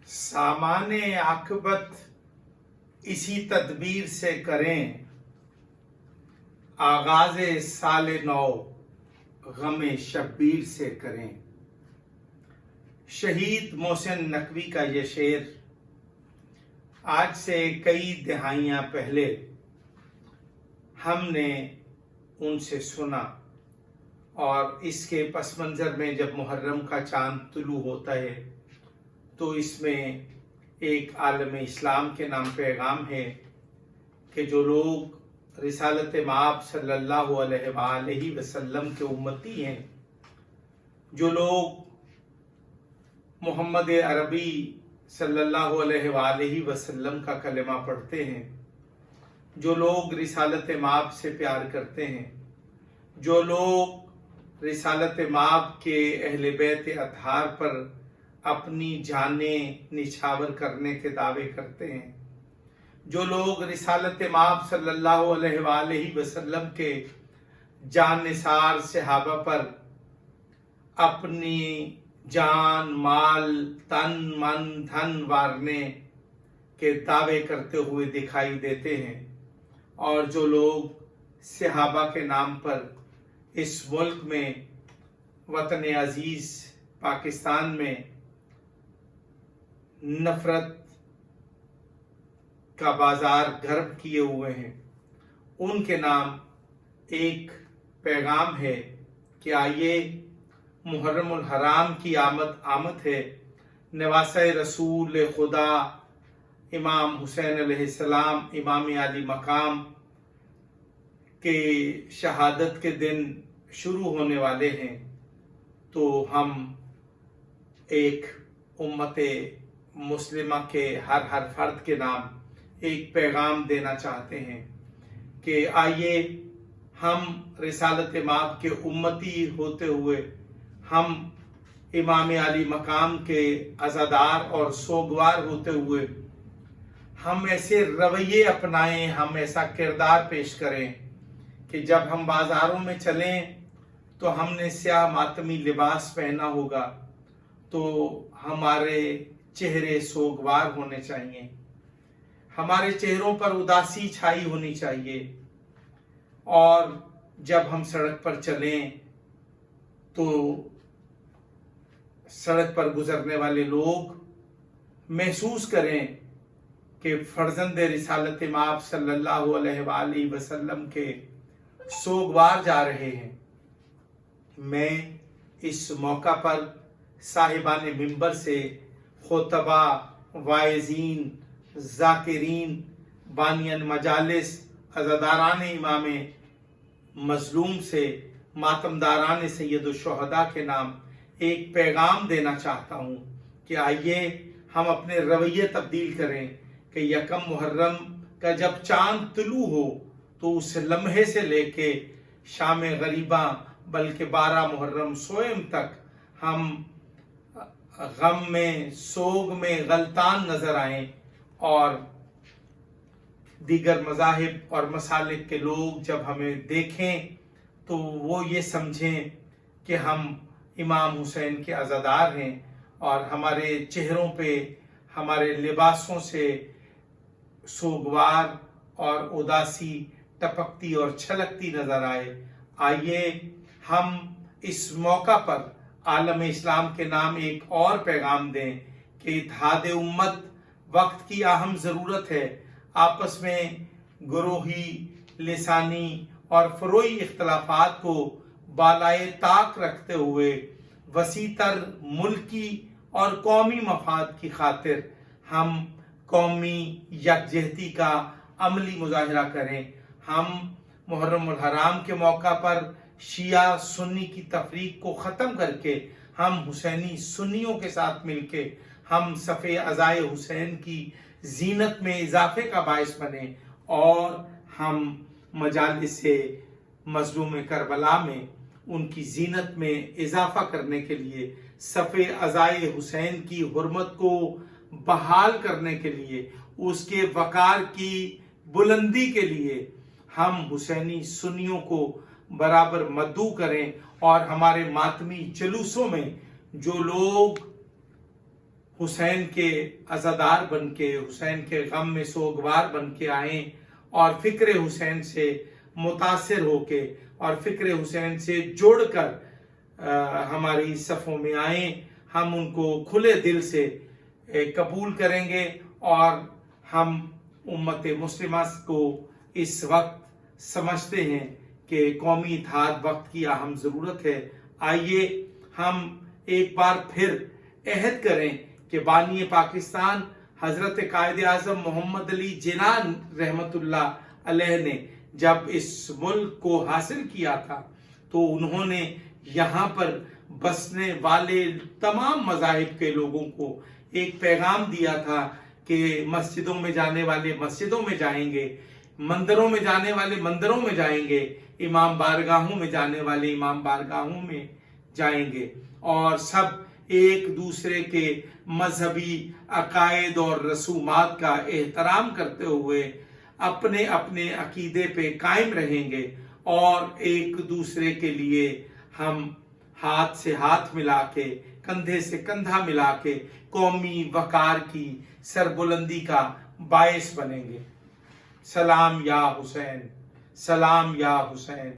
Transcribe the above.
सामान आकबत इसी तदबीर से करें, आगाज साल नौ गम शब्बीर से करें। शहीद मोहसिन नकवी का ये शेर आज से कई दहाइयाँ पहले हमने उनसे सुना, और इसके पस मंज़र में जब मुहर्रम का चांद तुलू होता है तो इसमें एक आलम इस्लाम के नाम पैगाम है कि जो लोग रिसालत माब सल्लल्लाहु अलैहि वसल्लम के उम्मती हैं, जो लोग मोहम्मद अरबी सल्लल्लाहु अलैहि वसल्लम का कलमा पढ़ते हैं, जो लोग रिसालत माब से प्यार करते हैं, जो लोग रिसालत माब के अहले बैत अतहार पर अपनी जानें निछावर करने के दावे करते हैं, जो लोग रिसालत माब सल्लल्लाहु अलैहि वसल्लम के जानिसार सहाबा पर अपनी जान माल तन मन धन वारने के दावे करते हुए दिखाई देते हैं, और जो लोग सहाबा के नाम पर इस मुल्क में वतन अजीज पाकिस्तान में नफरत का बाजार गर्म किए हुए हैं, उनके नाम एक पैगाम है कि आइए मुहर्रमुल हराम की आमद है। नवासा रसूल खुदा इमाम हुसैन अलैहिस्सलाम इमाम आली मकाम के शहादत के दिन शुरू होने वाले हैं, तो हम एक उम्मते मुस्लिमा के हर फर्द के नाम एक पैगाम देना चाहते हैं कि आइए हम रिसालत माब के उम्मती होते हुए हम इमाम आली मकाम के अज़ादार और सोगवार होते हुए हम ऐसे रवैये अपनाएं, हम ऐसा किरदार पेश करें कि जब हम बाजारों में चलें तो हमने स्याह मातमी लिबास पहना होगा तो हमारे चेहरे सोगवार होने चाहिए, हमारे चेहरों पर उदासी छाई होनी चाहिए, और जब हम सड़क पर चलें तो सड़क पर गुजरने वाले लोग महसूस करें कि फर्जंद रिसालत माब सल्लल्लाहु अलैहि वसल्लम के सोगवार जा रहे हैं। मैं इस मौका पर साहिबान मिंबर से खुतबा वाइजीन जाकिरीन बानियन मजालिस अज़ादारान इमाम मजलूम से मातमदारान सैयद शुहदा के नाम एक पैगाम देना चाहता हूँ कि आइए हम अपने रवैये तब्दील करें कि यकम मुहर्रम का जब चांद तुलू हो तो उस लम्हे से लेके शाम गरीबा बल्कि 12 मुहर्रम सोएम तक हम गम में सोग में गलतान नजर आएं, और दीगर मज़ाहिब और मसालिक के लोग जब हमें देखें तो वो ये समझें कि हम इमाम हुसैन के अज़ादार हैं, और हमारे चेहरों पे हमारे लिबासों से सोगवार और उदासी टपकती और छलकती नजर आए। आइए हम इस मौका पर आलम इस्लाम के नाम एक और पैगाम दें कि इत्तेहाद उम्मत वक्त की अहम ज़रूरत है। आपस में गुरोही लिसानी और फ़रोई इख्तलाफात को बालाए ताक रखते हुए वसीतर मुल्की और कौमी मफाद की खातिर हम कौमी यकजहती का अमली मुजाहिरा करें। हम मुहर्रमुल हराम के मौका पर शिया सुन्नी की तफरीक को ख़त्म करके हम हुसैनी सुन्नियों के साथ मिलके हम सफ़े अज़ाए हुसैन की जीनत में इजाफे का बायस बने, और हम मजालिस मज़लूम करबला में उनकी जीनत में इजाफा करने के लिए सफ़े अज़ाए हुसैन की हुर्मत को बहाल करने के लिए, उसके वक़ार की बुलंदी के लिए हम हुसैनी सुन्नियों को बराबर मद्दू करें, और हमारे मातमी जुलूसों में जो लोग حسین کے عزادار بن کے، حسین کے غم میں سوگوار بن کے آئیں اور فکر حسین سے متاثر ہو کے اور فکر حسین سے جوڑ کر ہماری صفوں میں آئیں. ہم ان کو کھلے دل سے قبول کریں گے اور ہم امت مسلمہ کو اس وقت سمجھتے ہیں کہ قومی اتحاد وقت کی اہم ضرورت ہے. آئیے ہم ایک بار پھر عہد کریں کہ بانی پاکستان حضرت قائد اعظم محمد علی جناح رحمت اللہ علیہ نے جب اس ملک کو حاصل کیا تھا تو انہوں نے یہاں پر بسنے والے تمام مذاہب کے لوگوں کو ایک پیغام دیا تھا کہ مسجدوں میں جانے والے مسجدوں میں جائیں گے، مندروں میں جانے والے مندروں میں جائیں گے، امام بارگاہوں میں جانے والے امام بارگاہوں میں جائیں گے، اور سب ایک دوسرے کے مذہبی عقائد اور رسومات کا احترام کرتے ہوئے اپنے اپنے عقیدے پہ قائم رہیں گے، اور ایک دوسرے کے لیے ہم ہاتھ سے ہاتھ ملا کے، کندھے سے کندھا ملا کے قومی وقار کی سربلندی کا باعث بنیں گے. سلام یا حسین، سلام یا حسین.